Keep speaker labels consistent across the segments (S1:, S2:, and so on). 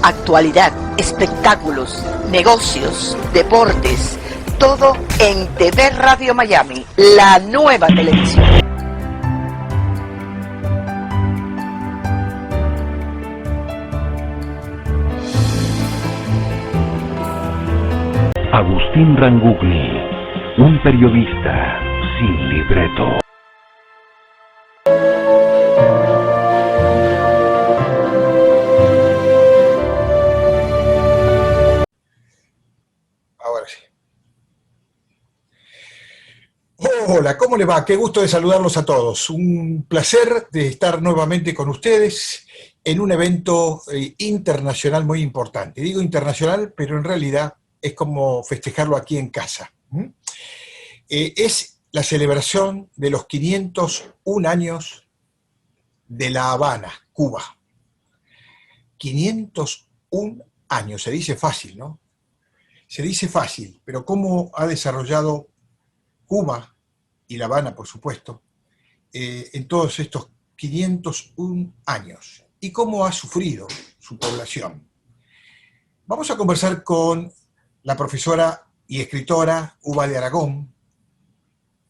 S1: actualidad, espectáculos, negocios, deportes, todo en TV Radio Miami, la nueva televisión.
S2: Agustín Rangugli, un periodista sin libreto.
S3: Ahora sí. Hola, ¿cómo le va? Qué gusto de saludarlos a todos. Un placer de estar nuevamente con ustedes en un evento internacional muy importante. Digo internacional, pero en realidad es como festejarlo aquí en casa. Es la celebración de los 501 años de La Habana, Cuba. 501 años, se dice fácil, ¿no? Se dice fácil, pero cómo ha desarrollado Cuba y La Habana, por supuesto, en todos estos 501 años y cómo ha sufrido su población. Vamos a conversar con la profesora y escritora Uva de Aragón,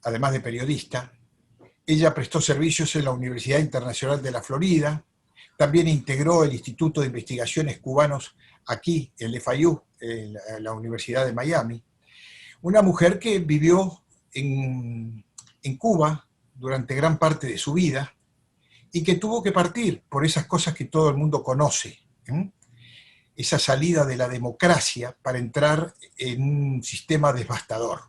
S3: además de periodista. Ella prestó servicios en la Universidad Internacional de la Florida, también integró el Instituto de Investigaciones Cubanos aquí, el FIU, la Universidad de Miami. Una mujer que vivió en Cuba durante gran parte de su vida y que tuvo que partir por esas cosas que todo el mundo conoce, esa salida de la democracia para entrar en un sistema devastador,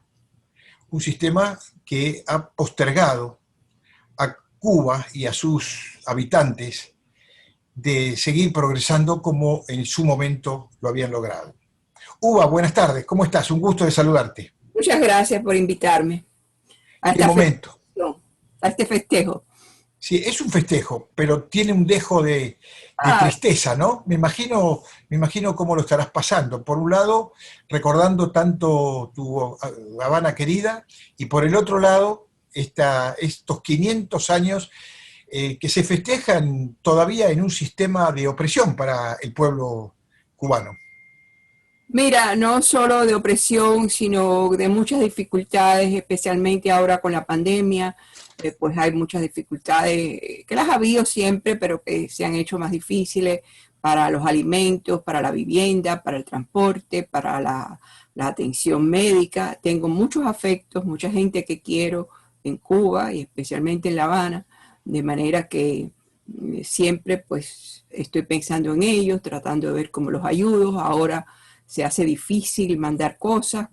S3: un sistema que ha postergado a Cuba y a sus habitantes de seguir progresando como en su momento lo habían logrado. Uva, buenas tardes, ¿cómo estás? Un gusto de saludarte.
S4: Muchas gracias por invitarme a
S3: ¿Qué momento?
S4: a este festejo.
S3: Sí, es un festejo, pero tiene un dejo de tristeza, ¿no? Me imagino cómo lo estarás pasando. Por un lado, recordando tanto tu Habana querida, y por el otro lado, estos 500 años que se festejan todavía en un sistema de opresión para el pueblo cubano.
S4: Mira, no solo de opresión, sino de muchas dificultades, especialmente ahora con la pandemia. Pues hay muchas dificultades que las ha habido siempre, pero que se han hecho más difíciles para los alimentos, para la vivienda, para el transporte, para la atención médica. Tengo muchos afectos, mucha gente que quiero en Cuba y especialmente en La Habana, de manera que siempre pues estoy pensando en ellos, tratando de ver cómo los ayudo. Ahora se hace difícil mandar cosas,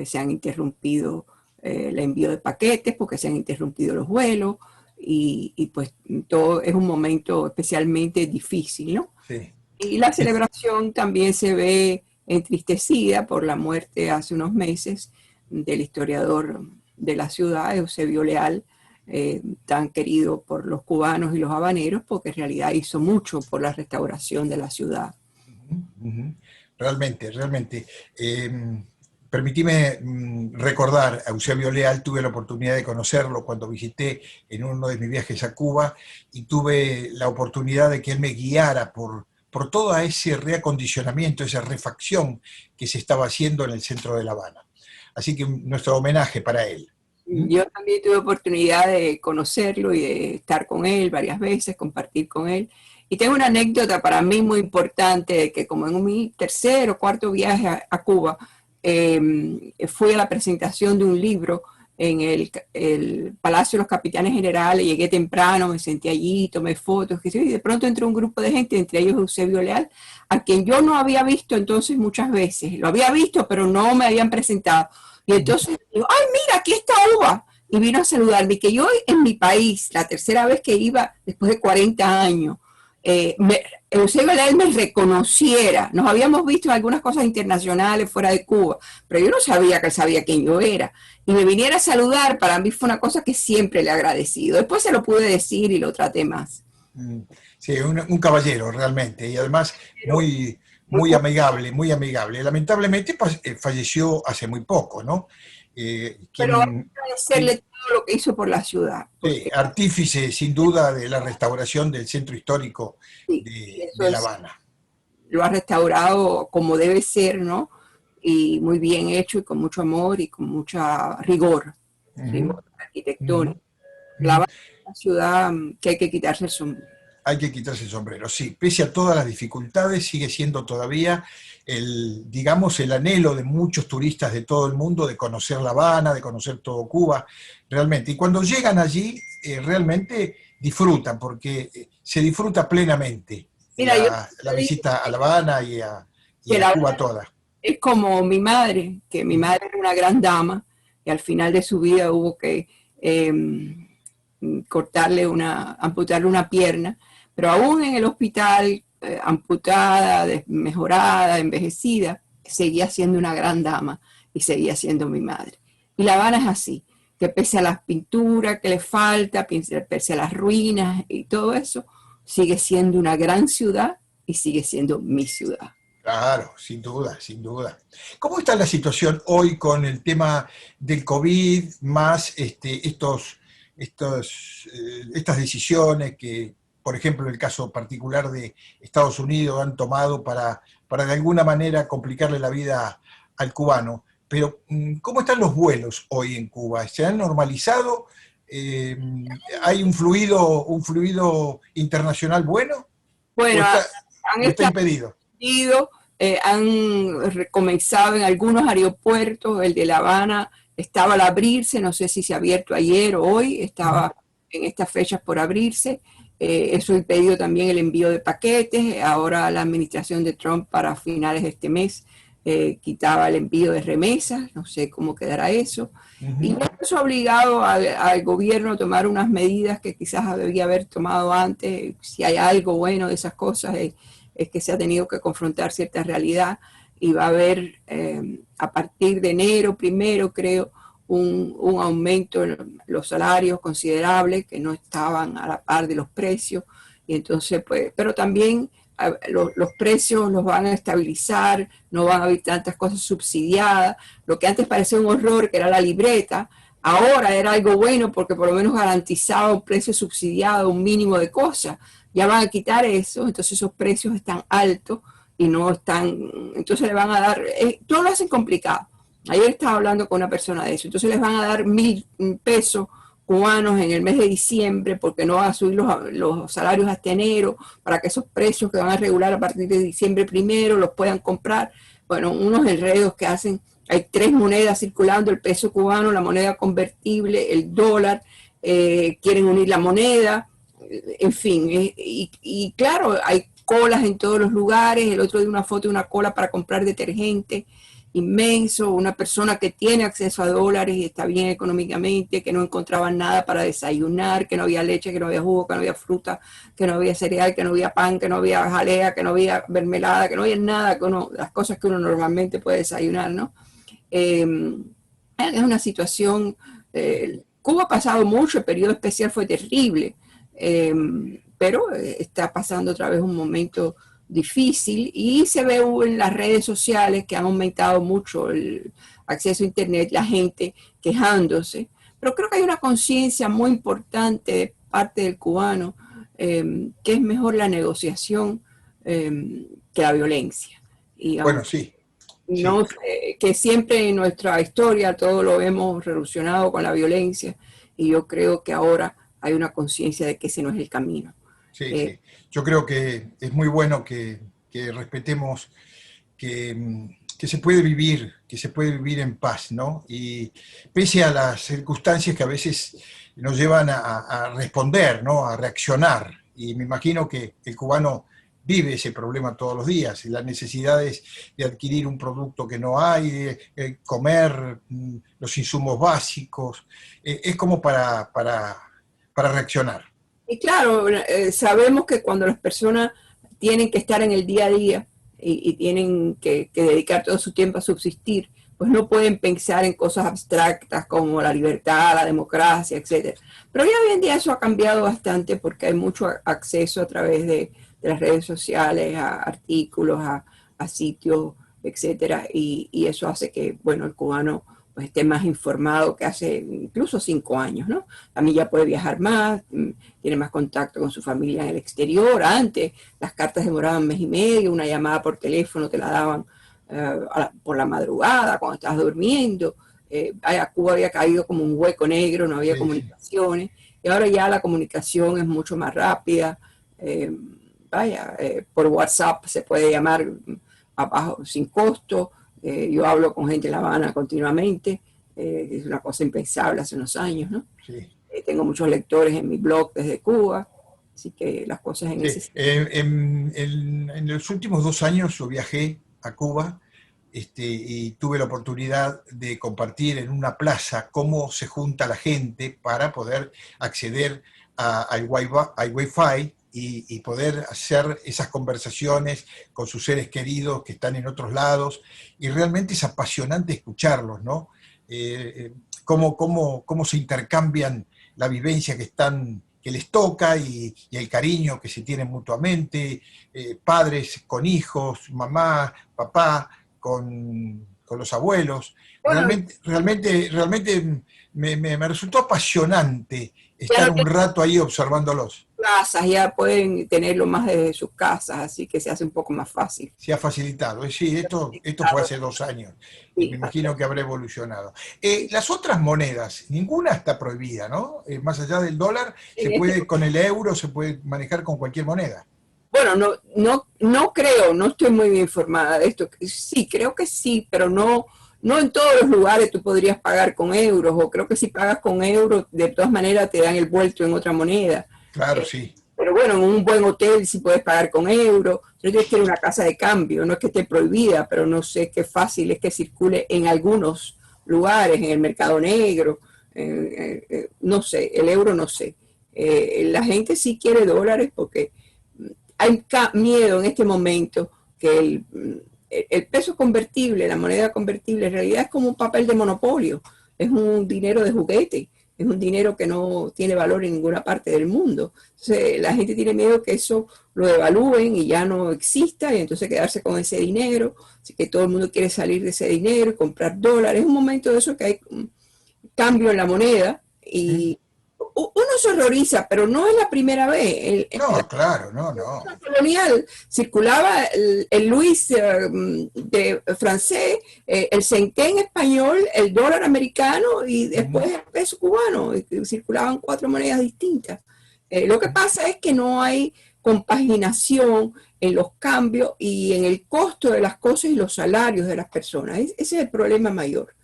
S4: se han interrumpido el envío de paquetes porque se han interrumpido los vuelos y pues todo es un momento especialmente difícil, ¿no?
S3: Sí.
S4: Y la celebración también se ve entristecida por la muerte hace unos meses del historiador de la ciudad, Eusebio Leal, tan querido por los cubanos y los habaneros, porque en realidad hizo mucho por la restauración de la ciudad.
S3: Realmente. Permitime recordar a Eusebio Leal. Tuve la oportunidad de conocerlo cuando visité en uno de mis viajes a Cuba y tuve la oportunidad de que él me guiara por todo ese reacondicionamiento, esa refacción que se estaba haciendo en el centro de La Habana. Así que nuestro homenaje para él.
S4: Yo también tuve oportunidad de conocerlo y de estar con él varias veces, compartir con él. Y tengo una anécdota para mí muy importante, de que como en mi tercer o cuarto viaje a Cuba, fui a la presentación de un libro en el Palacio de los Capitanes Generales. Llegué temprano, me senté allí, tomé fotos, y de pronto entró un grupo de gente, entre ellos Eusebio Leal, a quien yo no había visto entonces muchas veces. Lo había visto, pero no me habían presentado. Y entonces digo, ¡ay, mira, aquí está Uva! Y vino a saludarme, que yo en mi país, la tercera vez que iba después de 40 años, Eusebio Leal me reconociera. Nos habíamos visto en algunas cosas internacionales fuera de Cuba, pero yo no sabía que él sabía quién yo era. Y me viniera a saludar, para mí fue una cosa que siempre le he agradecido. Después se lo pude decir y lo traté más.
S3: Sí, un caballero realmente, y además muy amigable, muy amigable. Lamentablemente falleció hace muy poco, ¿no?
S4: Pero agradecerle todo lo que hizo por la ciudad.
S3: Sí, artífice sin duda de la restauración del centro histórico
S4: Sí,
S3: de La
S4: es
S3: Habana.
S4: lo ha restaurado como debe ser, ¿no? Y muy bien hecho y con mucho amor y con mucha rigor, rigor arquitectónico. La Habana es una ciudad que hay que quitarse el sombrero.
S3: Hay que quitarse el sombrero, sí. Pese a todas las dificultades, sigue siendo todavía digamos, el anhelo de muchos turistas de todo el mundo de conocer La Habana, de conocer todo Cuba, realmente. Y cuando llegan allí, realmente disfrutan, porque se disfruta plenamente
S4: Mira, yo
S3: la visita a La Habana y
S4: que
S3: a
S4: la
S3: Cuba toda.
S4: es como mi madre, que mi madre era una gran dama y al final de su vida hubo que amputarle una pierna, pero aún en el hospital, amputada, mejorada, envejecida, seguía siendo una gran dama y seguía siendo mi madre. Y La Habana es así, que pese a las pinturas que le falta, pese a las ruinas y todo eso, sigue siendo una gran ciudad y sigue siendo mi ciudad.
S3: Claro, sin duda, sin duda. ¿Cómo está la situación hoy con el tema del COVID, más estas decisiones que, por ejemplo, en el caso particular de Estados Unidos han tomado para de alguna manera complicarle la vida al cubano? Pero, ¿cómo están los vuelos hoy en Cuba? ¿Se han normalizado? ¿Hay un fluido internacional bueno?
S4: Bueno,
S3: ¿O está impedido?
S4: Han comenzado en algunos aeropuertos, el de La Habana estaba al abrirse, no sé si se ha abierto ayer o hoy, estaba en estas fechas por abrirse. Eso ha impedido también el envío de paquetes. Ahora la administración de Trump para finales de este mes quitaba el envío de remesas, no sé cómo quedará eso. Y eso ha obligado al gobierno a tomar unas medidas que quizás debía haber tomado antes. Si hay algo bueno de esas cosas es que se ha tenido que confrontar cierta realidad y va a haber a partir de enero primero, creo, un aumento en los salarios considerables que no estaban a la par de los precios, y entonces pues, pero también los precios los van a estabilizar, no van a haber tantas cosas subsidiadas. Lo que antes parecía un horror, que era la libreta, ahora era algo bueno porque por lo menos garantizaba un precio subsidiado, un mínimo de cosas. Ya van a quitar eso, entonces esos precios están altos y no están, entonces le van a dar, todo lo hacen complicado. Ayer estaba hablando con una persona de eso, entonces les van a dar 1.000 pesos cubanos en el mes de diciembre porque no van a subir los salarios hasta enero para que esos precios que van a regular a partir de diciembre primero los puedan comprar. Bueno, unos enredos que hacen, hay 3 monedas circulando, el peso cubano, la moneda convertible, el dólar, quieren unir la moneda, en fin, y claro, hay colas en todos los lugares. El otro día una foto de una cola para comprar detergente inmenso, una persona que tiene acceso a dólares y está bien económicamente, que no encontraba nada para desayunar, que no había leche, que no había jugo, que no había fruta, que no había cereal, que no había pan, que no había jalea, que no había mermelada, que no había nada, las cosas que uno normalmente puede desayunar, ¿no? Es una situación, Cuba ha pasado mucho, el periodo especial fue terrible, pero está pasando otra vez un momento difícil y se ve en las redes sociales que han aumentado mucho el acceso a internet, la gente quejándose, pero creo que hay una conciencia muy importante de parte del cubano que es mejor la negociación que la violencia. Y,
S3: bueno, sí.
S4: No, que siempre en nuestra historia todo lo hemos relacionado con la violencia y yo creo que ahora hay una conciencia de que ese no es el camino.
S3: Sí, sí. Yo creo que es muy bueno que respetemos que se puede vivir en paz, ¿no? Y pese a las circunstancias que a veces nos llevan a responder, ¿no? A reaccionar. Y me imagino que el cubano vive ese problema todos los días, las necesidades de adquirir un producto que no hay, comer los insumos básicos, es como para reaccionar.
S4: Y claro, sabemos que cuando las personas tienen que estar en el día a día y tienen que dedicar todo su tiempo a subsistir, pues no pueden pensar en cosas abstractas como la libertad, la democracia, etc. Pero ya hoy en día eso ha cambiado bastante porque hay mucho acceso a través de las redes sociales, a artículos, a sitios, etc. Y eso hace que, bueno, el cubano pues esté más informado que hace incluso 5 años, ¿no? También ya puede viajar más, tiene más contacto con su familia en el exterior. Antes las cartas demoraban 1 mes y medio, una llamada por teléfono te la daban por la madrugada, cuando estabas durmiendo. Cuba había caído como un hueco negro, no había
S3: Sí, sí.
S4: comunicaciones, y ahora ya la comunicación es mucho más rápida. Por WhatsApp se puede llamar abajo sin costo. Yo hablo con gente en La Habana continuamente, es una cosa impensable hace unos años, ¿no?
S3: Sí.
S4: Tengo muchos lectores en mi blog desde Cuba, así que las cosas en
S3: Sí,
S4: ese sentido.
S3: en los últimos 2 años yo viajé a Cuba, y tuve la oportunidad de compartir en una plaza cómo se junta la gente para poder acceder al Wi-Fi y poder hacer esas conversaciones con sus seres queridos que están en otros lados. Y realmente es apasionante escucharlos, ¿no? Cómo se intercambian la vivencia que les toca y el cariño que se tienen mutuamente, padres con hijos, mamá, papá, con los abuelos.
S4: Bueno,
S3: Realmente me resultó apasionante estar
S4: claro
S3: un
S4: que
S3: rato ahí observándolos.
S4: casas ya pueden tenerlo más desde sus casas, así que se hace un poco más fácil.
S3: Se ha facilitado. Sí, esto fue hace 2 años y me
S4: Sí,
S3: imagino que habrá evolucionado. Las otras monedas, ninguna está prohibida, ¿no? Más allá del dólar,
S4: en este
S3: con el euro se puede manejar con cualquier moneda.
S4: Bueno, no creo, no estoy muy bien informada de esto. Sí, creo que sí, pero no en todos los lugares tú podrías pagar con euros, o creo que si pagas con euros, de todas maneras te dan el vuelto en otra moneda.
S3: Claro,
S4: Eh,
S3: sí.
S4: pero bueno, en un buen hotel sí puedes pagar con euros. Yo tienes que ir a una casa de cambio, no es que esté prohibida, pero no sé qué fácil es que circule en algunos lugares, en el mercado negro. No sé, el euro no sé. La gente sí quiere dólares porque hay miedo en este momento que el peso convertible, la moneda convertible, en realidad es como un papel de monopolio, es un dinero de juguete, es un dinero que no tiene valor en ninguna parte del mundo. Entonces, la gente tiene miedo que eso lo devalúen y ya no exista, y entonces quedarse con ese dinero. Así que todo el mundo quiere salir de ese dinero y comprar dólares. Es un momento de eso que hay un cambio en la moneda,
S3: ¿Mm?
S4: y uno se horroriza, pero no es la primera vez.
S3: No, claro, no, no.
S4: Colonial circulaba el Luis de francés, el centén español, el dólar americano y después el peso cubano. Y circulaban 4 monedas distintas. Lo que pasa es que no hay compaginación en los cambios y en el costo de las cosas y los salarios de las personas. Ese es el problema mayor.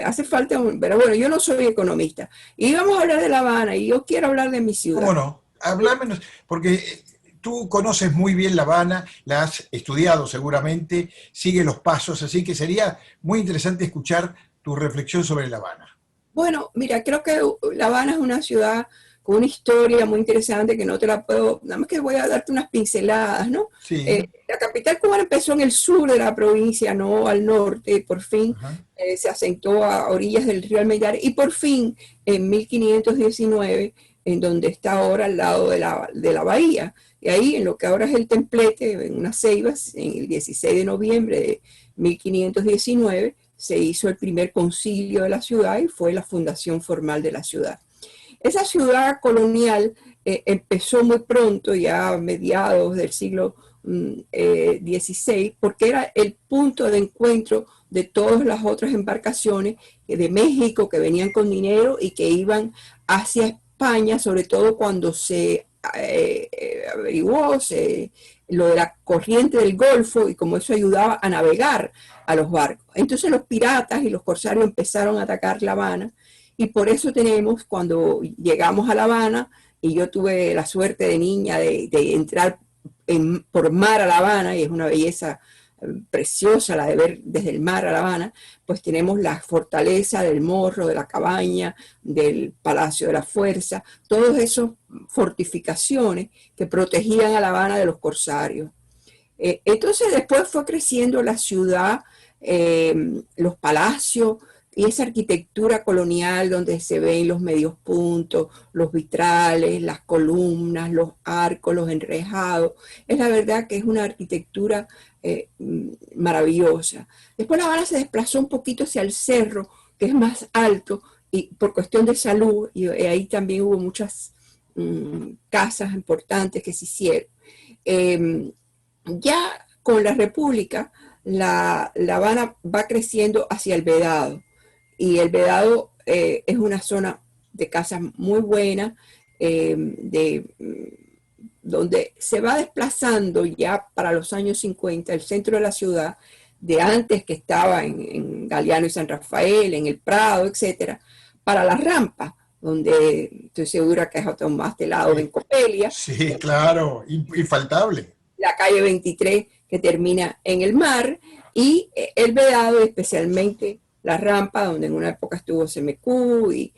S4: Hace falta, pero bueno, yo no soy economista. Y vamos a hablar de La Habana y yo quiero hablar de mi
S3: ¿Cómo
S4: ciudad.
S3: no? Hablámonos, porque tú conoces muy bien La Habana, la has estudiado seguramente, sigue los pasos, así que sería muy interesante escuchar tu reflexión sobre La Habana.
S4: Bueno, mira, creo que La Habana es una ciudad con una historia muy interesante que no te la puedo, nada más que voy a darte unas pinceladas, ¿no?
S3: Sí,
S4: La capital cubana empezó en el sur de la provincia, no al norte, por fin
S3: ajá,
S4: se asentó a orillas del río Almeiдар y por fin en 1519, en donde está ahora al lado de la bahía. Y ahí, en lo que ahora es el templete, en unas ceibas, en el 16 de noviembre de 1519, se hizo el primer concilio de la ciudad y fue la fundación formal de la ciudad. Esa ciudad colonial empezó muy pronto, ya a mediados del siglo XVI, porque era el punto de encuentro de todas las otras embarcaciones de México que venían con dinero y que iban hacia España, sobre todo cuando se averiguó lo de la corriente del Golfo y como eso ayudaba a navegar a los barcos. Entonces los piratas y los corsarios empezaron a atacar La Habana y por eso tenemos, cuando llegamos a La Habana, y yo tuve la suerte de niña de entrar por mar a La Habana, y es una belleza preciosa la de ver desde el mar a La Habana, pues tenemos la fortaleza del Morro, de la Cabaña, del Palacio de la Fuerza, todas esas fortificaciones que protegían a La Habana de los corsarios. Entonces después fue creciendo la ciudad, los palacios y esa arquitectura colonial donde se ven los medios puntos, los vitrales, las columnas, los arcos, los enrejados. Es la verdad que es una arquitectura maravillosa. Después La Habana se desplazó un poquito hacia el cerro, que es más alto, y por cuestión de salud, y ahí también hubo muchas casas importantes que se hicieron. Ya con la República, la Habana va creciendo hacia el Vedado, y el Vedado es una zona de casas muy buena, donde se va desplazando ya para los años 50 el centro de la ciudad, de antes que estaba en Galeano y San Rafael, en el Prado, etcétera, para la rampa, donde estoy segura que has tomado helado en Copelia.
S3: Sí, claro, infaltable.
S4: La calle 23 que termina en el mar, y el Vedado, especialmente la rampa, donde en una época estuvo CMQ, y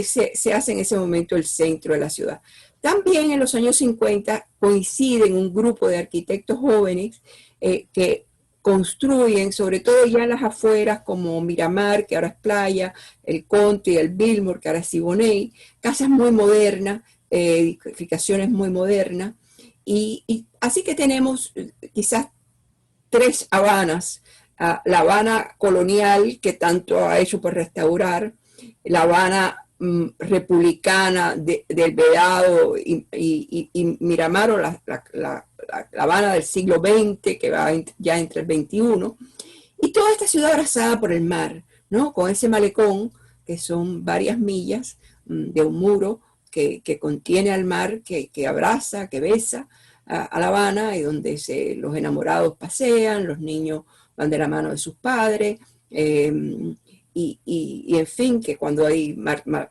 S4: se hace en ese momento el centro de la ciudad. También en los años 50 coinciden un grupo de arquitectos jóvenes que construyen, sobre todo ya en las afueras, como Miramar, que ahora es playa, el Country, el Billmore, que ahora es Siboney, casas muy modernas, edificaciones muy modernas, y así que tenemos quizás 3 Habanas: la Habana colonial, que tanto ha hecho por restaurar, la Habana republicana del Vedado y Miramar, o la Habana del siglo XX, que va ya entre el XXI, y toda esta ciudad abrazada por el mar, ¿no? Con ese malecón, que son varias millas de un muro que contiene al mar, que abraza, que besa a La Habana, y donde los enamorados pasean, los niños van de la mano de sus padres, y en fin, que cuando hay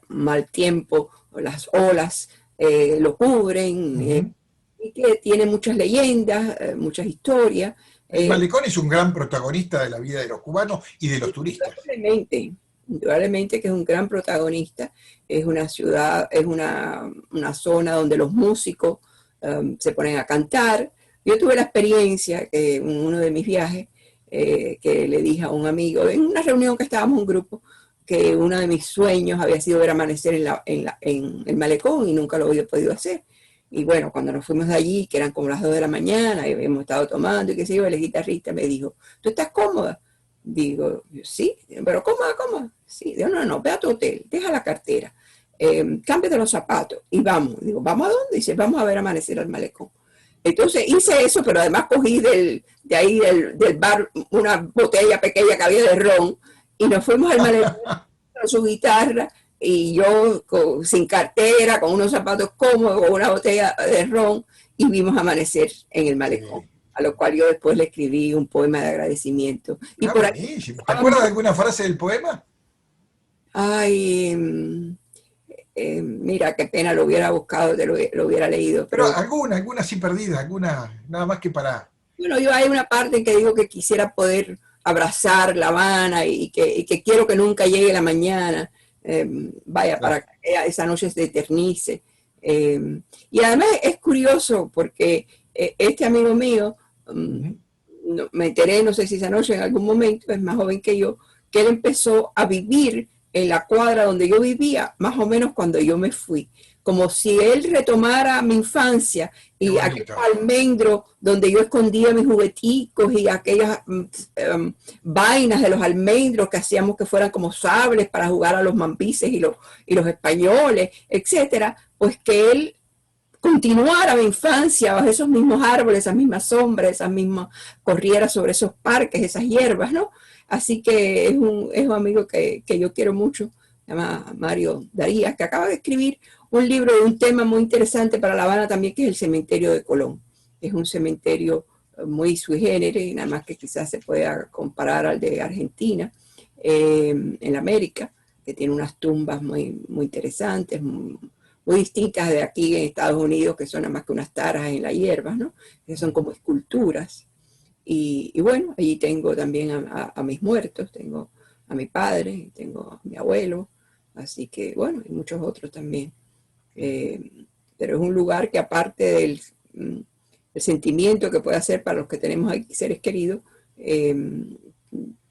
S4: mal tiempo, las olas lo cubren, y que tiene muchas leyendas, muchas historias.
S3: El malecón es un gran protagonista de la vida de los cubanos y de los turistas.
S4: Indudablemente que es un gran protagonista. Es una ciudad, es una zona donde los músicos se ponen a cantar. Yo tuve la experiencia en uno de mis viajes, que le dije a un amigo, en una reunión que estábamos un grupo, que uno de mis sueños había sido ver amanecer en el malecón, y nunca lo había podido hacer. Y bueno, cuando nos fuimos de allí, que eran como las 2 de la mañana, y habíamos estado tomando, y qué sé yo, el guitarrista me dijo, ¿tú estás cómoda? Digo, sí, pero cómoda. Sí, digo, no, ve a tu hotel, deja la cartera, cámbiate los zapatos y vamos. Digo, ¿vamos a dónde? Dice, vamos a ver amanecer al malecón. Entonces hice eso, pero además cogí de ahí del bar una botella pequeña que había de ron, y nos fuimos al malecón con su guitarra, y yo sin cartera, con unos zapatos cómodos, con una botella de ron, y vimos amanecer en el malecón. A lo cual yo después le escribí un poema de agradecimiento. Y por ahí,
S3: ¿te acuerdas de alguna frase del poema?
S4: Ay, mira, qué pena, lo hubiera buscado, lo hubiera leído.
S3: Pero alguna así perdida, alguna, nada más que para...
S4: Bueno, yo hay una parte en que digo que quisiera poder abrazar La Habana, y que quiero que nunca llegue la mañana, vaya, para que esa noche se eternice. Y además es curioso porque este amigo mío, me enteré, no sé si esa noche en algún momento, es más joven que yo, que él empezó a vivir en la cuadra donde yo vivía, más o menos cuando yo me fui, como si él retomara mi infancia, y aquel almendro donde yo escondía mis jugueticos, y aquellas vainas de los almendros que hacíamos que fueran como sables para jugar a los mambises y los españoles, etcétera, pues que él continuara mi infancia bajo esos mismos árboles, esas mismas sombras, esas mismas corrieras sobre esos parques, esas hierbas, ¿no? Así que es un amigo que yo quiero mucho, se llama Mario Darías, que acaba de escribir un libro de un tema muy interesante para La Habana también, que es el cementerio de Colón. Es un cementerio muy sui generis, nada más que quizás se pueda comparar al de Argentina, en América, que tiene unas tumbas muy, muy interesantes, muy distintas de aquí en Estados Unidos, que son nada más que unas taras en las hierbas, ¿no? Que son como esculturas. Y bueno, allí tengo también a mis muertos, tengo a mi padre, tengo a mi abuelo, así que bueno, y muchos otros también. Pero es un lugar que, aparte del sentimiento que puede hacer para los que tenemos aquí seres queridos,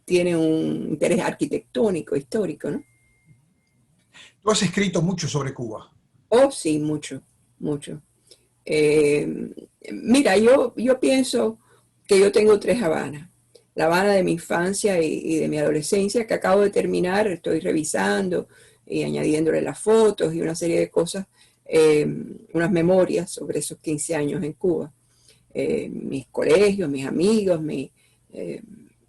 S4: tiene un interés arquitectónico, histórico, ¿no?
S3: Tú has escrito mucho sobre Cuba.
S4: Oh, sí, mucho. Mira, yo pienso que yo tengo 3 Habanas. La Habana de mi infancia y de mi adolescencia, que acabo de terminar, estoy revisando y añadiéndole las fotos y una serie de cosas, unas memorias sobre esos 15 años en Cuba. Mis colegios, mis amigos,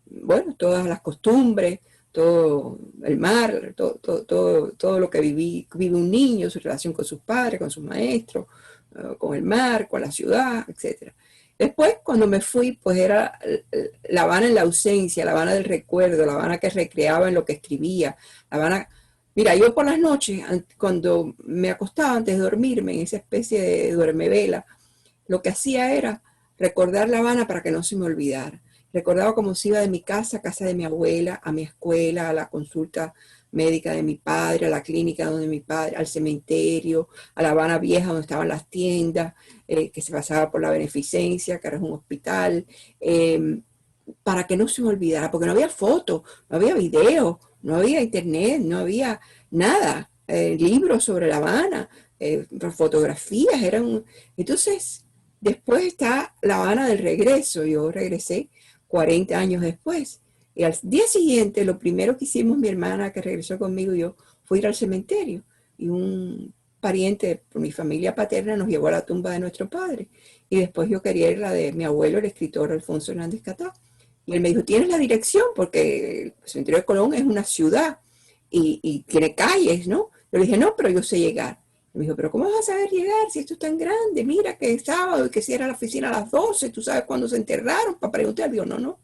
S4: bueno, todas las costumbres, todo el mar, todo lo que vive un niño, su relación con sus padres, con sus maestros, con el mar, con la ciudad, etc. Después, cuando me fui, pues era La Habana en la ausencia, La Habana del recuerdo, La Habana que recreaba en lo que escribía, La Habana... Mira, yo por las noches, cuando me acostaba antes de dormirme, en esa especie de duermevela, lo que hacía era recordar La Habana para que no se me olvidara. Recordaba cómo se iba de mi casa a casa de mi abuela, a mi escuela, a la consulta médica de mi padre, a la clínica donde mi padre, al cementerio, a La Habana Vieja donde estaban las tiendas, que se pasaba por la Beneficencia, que ahora es un hospital, para que no se me olvidara, porque no había fotos, no había videos, no había internet, no había nada, libros sobre La Habana, fotografías, Entonces, después está La Habana del regreso, yo regresé 40 años después. Y al día siguiente, lo primero que hicimos mi hermana que regresó conmigo y yo fue ir al cementerio. Y un pariente por mi familia paterna nos llevó a la tumba de nuestro padre. Y después yo quería ir a la de mi abuelo, el escritor Alfonso Hernández Catá. Y él me dijo, ¿tienes la dirección? Porque el cementerio de Colón es una ciudad y tiene calles, ¿no? Yo le dije, no, pero yo sé llegar. Me dijo, pero ¿cómo vas a saber llegar si esto es tan grande? Mira que es sábado y que cierra la oficina a las 12, tú sabes cuándo se enterraron para preguntar. Digo, no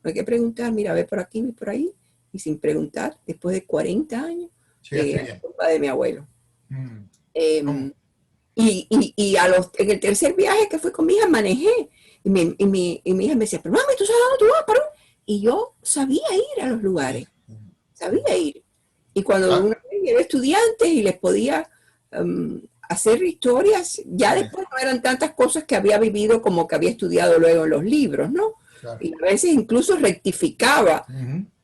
S4: hay que preguntar, mira, ve por aquí, ve por ahí. Y sin preguntar, después de 40 años, llegué a la tumba de mi abuelo. En el tercer viaje que fui con mi hija, manejé. Y mi hija me decía, pero mami, ¿tú sabes dónde tú vas? Y yo sabía ir a los lugares, sabía ir. Y cuando una vez llevé estudiantes y les podía hacer historias, ya después no eran tantas cosas que había vivido como que había estudiado luego en los libros, ¿no? Claro. Y a veces incluso rectificaba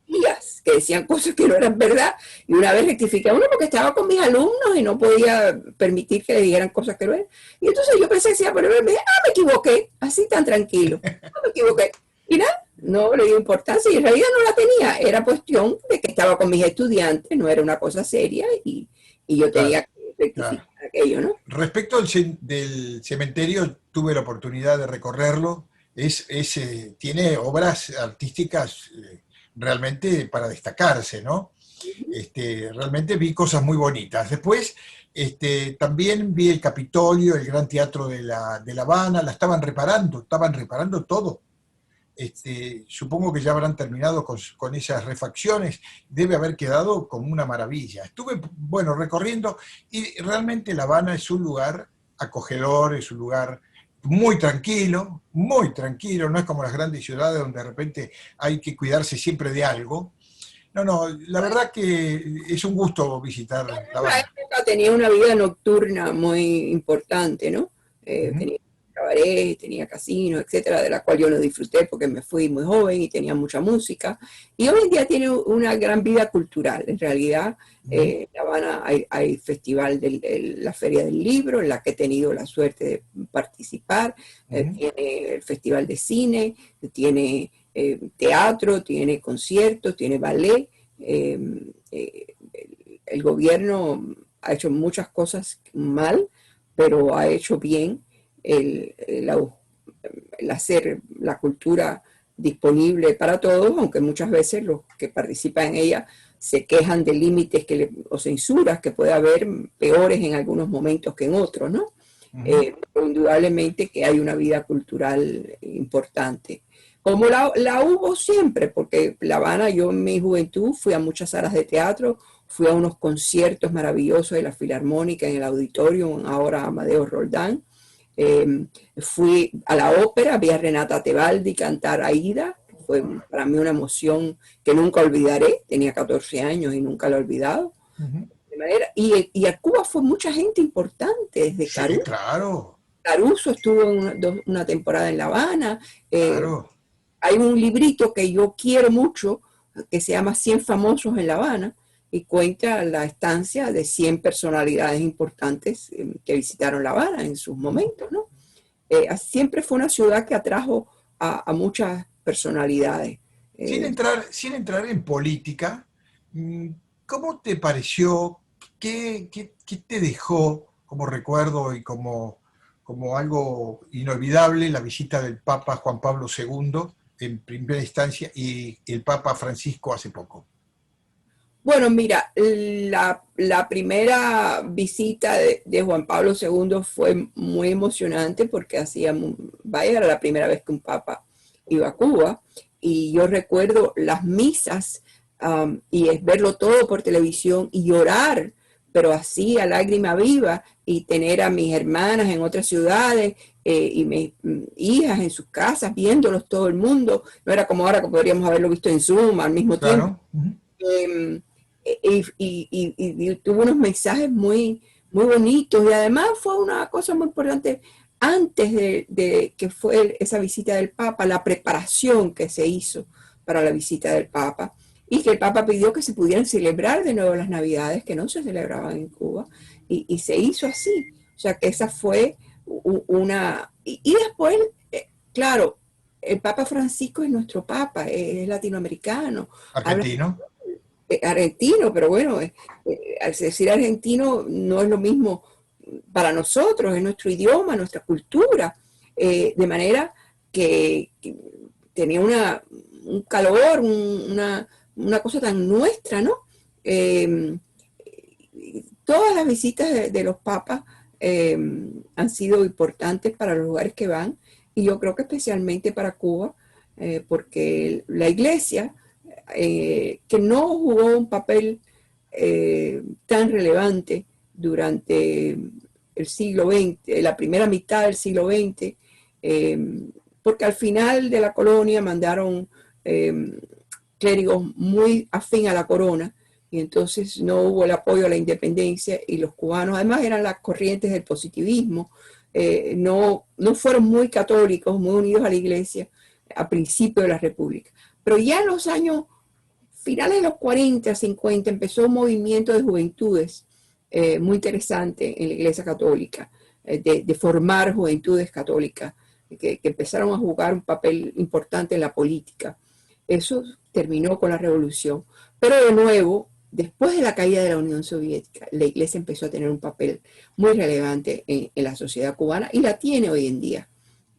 S4: días que decían cosas que no eran verdad, y una vez rectificaba uno porque estaba con mis alumnos y no podía permitir que le dijeran cosas que no eran. Y entonces yo pensé, decía, pero me dije, me equivoqué, así tan tranquilo, me equivoqué. Y nada, no le dio importancia y en realidad no la tenía, era cuestión de que estaba con mis estudiantes, no era una cosa seria y yo tenía que rectificar aquello, ¿no?
S3: Respecto del cementerio, tuve la oportunidad de recorrerlo, tiene obras artísticas realmente para destacarse, ¿no? Realmente vi cosas muy bonitas. Después también vi el Capitolio, el Gran Teatro de La Habana, estaban reparando todo. Supongo que ya habrán terminado con esas refacciones, debe haber quedado como una maravilla. Estuve, bueno, recorriendo y realmente La Habana es un lugar acogedor, es un lugar muy tranquilo, no es como las grandes ciudades donde de repente hay que cuidarse siempre de algo. No, la verdad que es un gusto visitar La Habana.
S4: Tenía una vida nocturna muy importante, ¿no? Tenía cabaret, tenía casino, etcétera, de la cual yo no disfruté porque me fui muy joven y tenía mucha música. Y hoy en día tiene una gran vida cultural. En realidad, en La Habana hay festival de la Feria del Libro, en la que he tenido la suerte de participar. Tiene el festival de cine, tiene teatro, tiene conciertos, tiene ballet. El gobierno ha hecho muchas cosas mal, pero ha hecho bien el hacer la cultura disponible para todos, aunque muchas veces los que participan en ella se quejan de límites o censuras que puede haber peores en algunos momentos que en otros, ¿no? Pero indudablemente que hay una vida cultural importante. Como la hubo siempre, porque La Habana, yo en mi juventud fui a muchas salas de teatro, fui a unos conciertos maravillosos de la Filarmónica en el Auditorio, ahora Amadeus Roldán. Fui a la ópera, vi a Renata Tebaldi cantar Aida, fue para mí una emoción que nunca olvidaré, tenía 14 años y nunca la he olvidado. Y a Cuba fue mucha gente importante, desde Caruso.
S3: Sí, claro.
S4: Caruso estuvo una temporada en La Habana.
S3: Claro.
S4: Hay un librito que yo quiero mucho, que se llama 100 famosos en La Habana, y cuenta la estancia de 100 personalidades importantes que visitaron La Habana en sus momentos, ¿no? Siempre fue una ciudad que atrajo a muchas personalidades.
S3: Sin entrar en política, ¿cómo te pareció? ¿Qué te dejó como recuerdo y como algo inolvidable la visita del Papa Juan Pablo II en primera instancia y el Papa Francisco hace poco?
S4: Bueno, mira, la primera visita de Juan Pablo II fue muy emocionante porque vaya, era la primera vez que un papa iba a Cuba, y yo recuerdo las misas, y es verlo todo por televisión y llorar, pero así a lágrima viva, y tener a mis hermanas en otras ciudades, y mis hijas en sus casas viéndolos todo el mundo. No era como ahora que podríamos haberlo visto en Zoom al mismo tiempo.
S3: Claro. Uh-huh.
S4: Y tuvo unos mensajes muy, muy bonitos, y además fue una cosa muy importante antes de que fue esa visita del Papa, la preparación que se hizo para la visita del Papa, y que el Papa pidió que se pudieran celebrar de nuevo las Navidades, que no se celebraban en Cuba, y se hizo así. O sea que esa fue una... Y después, claro, el Papa Francisco es nuestro Papa, es latinoamericano.
S3: Argentino.
S4: Argentino, pero bueno, al decir argentino no es lo mismo para nosotros, es nuestro idioma, nuestra cultura, de manera que tenía un calor, una cosa tan nuestra, ¿no? Todas las visitas de los papas han sido importantes para los lugares que van, y yo creo que especialmente para Cuba, porque la iglesia, que no jugó un papel tan relevante durante el siglo XX, la primera mitad del siglo XX, porque al final de la colonia mandaron clérigos muy afín a la corona, y entonces no hubo el apoyo a la independencia, y los cubanos, además eran las corrientes del positivismo, no fueron muy católicos, muy unidos a la iglesia a principio de la República. Pero ya en los años finales de los 40, 50, empezó un movimiento de juventudes muy interesante en la Iglesia Católica, de formar juventudes católicas que empezaron a jugar un papel importante en la política. Eso terminó con la Revolución. Pero de nuevo, después de la caída de la Unión Soviética, la Iglesia empezó a tener un papel muy relevante en la sociedad cubana, y la tiene hoy en día.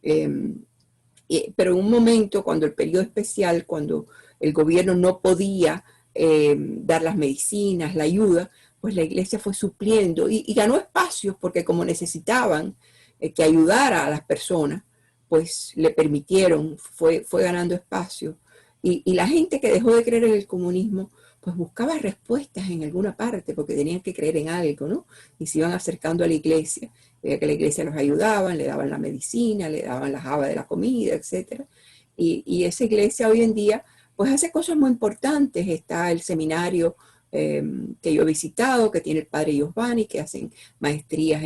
S4: Pero en un momento, cuando el periodo especial, cuando el gobierno no podía dar las medicinas, la ayuda, pues la iglesia fue supliendo y ganó espacios, porque como necesitaban que ayudara a las personas, pues le permitieron, fue ganando espacio. Y la gente que dejó de creer en el comunismo, pues buscaba respuestas en alguna parte, porque tenían que creer en algo, ¿no? Y se iban acercando a la iglesia, veía que la iglesia los ayudaba, le daban la medicina, le daban las habas de la comida, etc. Y esa iglesia hoy en día, pues hace cosas muy importantes. Está el seminario que yo he visitado, que tiene el padre Giovanni, que hacen maestrías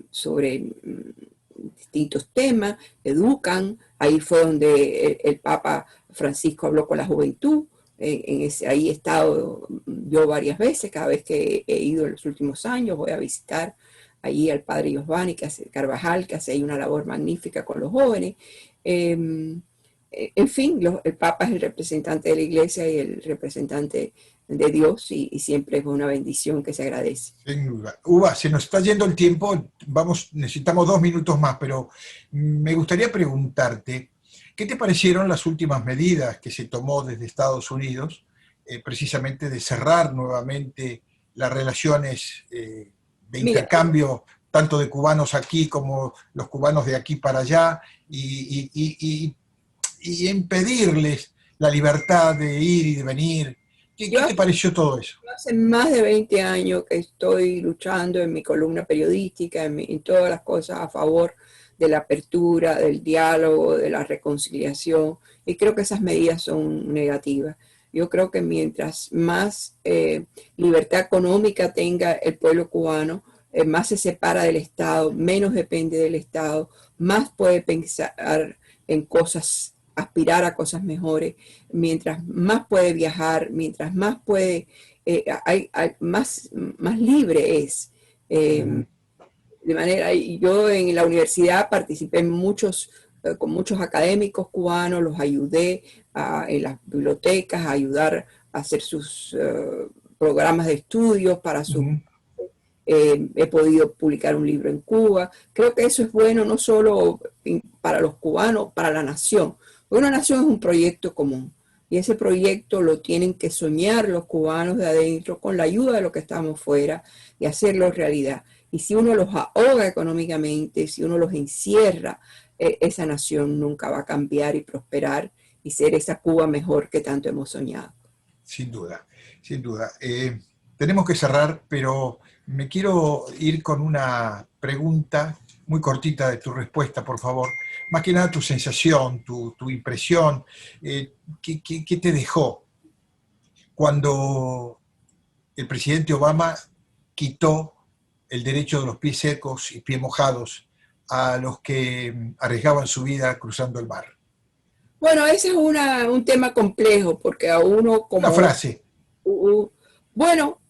S4: sobre distintos temas, educan. Ahí fue donde el Papa Francisco habló con la juventud. Ahí he estado yo varias veces, cada vez que he ido en los últimos años, voy a visitar allí al padre Giovanni, Carvajal, que hace ahí una labor magnífica con los jóvenes. En fin, el Papa es el representante de la Iglesia y el representante de Dios, y siempre es una bendición que se agradece.
S3: Sin duda. Uva, se nos está yendo el tiempo, necesitamos 2 minutos más, pero me gustaría preguntarte, ¿qué te parecieron las últimas medidas que se tomó desde Estados Unidos, precisamente de cerrar nuevamente las relaciones de intercambio, tanto de cubanos aquí como los cubanos de aquí para allá, y impedirles la libertad de ir y de venir? ¿Qué te pareció todo eso?
S4: Hace más de 20 años que estoy luchando en mi columna periodística, en todas las cosas a favor de la apertura, del diálogo, de la reconciliación, y creo que esas medidas son negativas. Yo creo que mientras más libertad económica tenga el pueblo cubano, más se separa del Estado, menos depende del Estado, más puede pensar en cosas, aspirar a cosas mejores, mientras más puede viajar, mientras más puede, más libre es. De manera, yo en la universidad participé con muchos académicos cubanos, los ayudé en las bibliotecas, a ayudar a hacer sus programas de estudios para su... he podido publicar un libro en Cuba. Creo que eso es bueno no solo para los cubanos, para la nación. Una nación es un proyecto común y ese proyecto lo tienen que soñar los cubanos de adentro con la ayuda de los que estamos fuera y hacerlo realidad. Y si uno los ahoga económicamente, si uno los encierra, esa nación nunca va a cambiar y prosperar y ser esa Cuba mejor que tanto hemos soñado.
S3: Sin duda, sin duda. Tenemos que cerrar, pero me quiero ir con una pregunta muy cortita de tu respuesta, por favor. Más que nada tu sensación, tu impresión, ¿qué te dejó cuando el presidente Obama quitó el derecho de los pies secos y pies mojados a los que arriesgaban su vida cruzando el mar?
S4: Bueno, ese es un tema complejo, porque a uno como...
S3: Una frase.
S4: Bueno,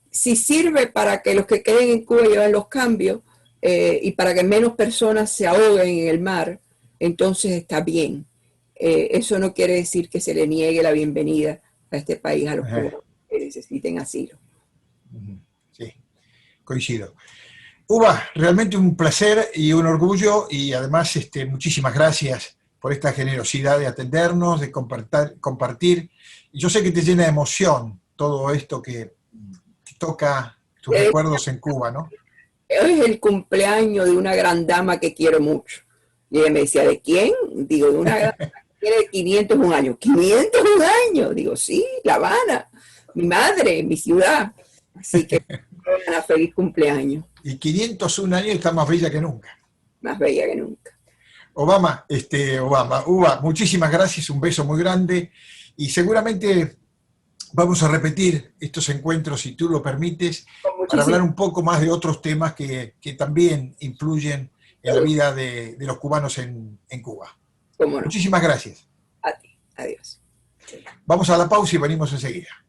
S4: si sirve para que los que queden en Cuba lleven los cambios y para que menos personas se ahoguen en el mar, entonces está bien. Eso no quiere decir que se le niegue la bienvenida a este país a los cubanos que necesiten asilo.
S3: Sí, coincido. Uva, realmente un placer y un orgullo, y además muchísimas gracias por esta generosidad de atendernos, de compartir. Y yo sé que te llena de emoción todo esto que toca tus recuerdos en Cuba, ¿no?
S4: Hoy es el cumpleaños de una gran dama que quiero mucho. Y ella me decía, ¿de quién? Digo, de una gran dama que tiene 501 años. ¿501 años? Digo, sí, La Habana, mi madre, mi ciudad. Así que una feliz cumpleaños.
S3: Y 501 años está más bella que nunca.
S4: Más bella que nunca.
S3: Uva, muchísimas gracias, un beso muy grande, y seguramente vamos a repetir estos encuentros, si tú lo permites, para hablar un poco más de otros temas que también influyen en la vida de los cubanos en Cuba.
S4: ¿Cómo no?
S3: Muchísimas gracias.
S4: A ti, adiós.
S3: Vamos a la pausa y venimos enseguida.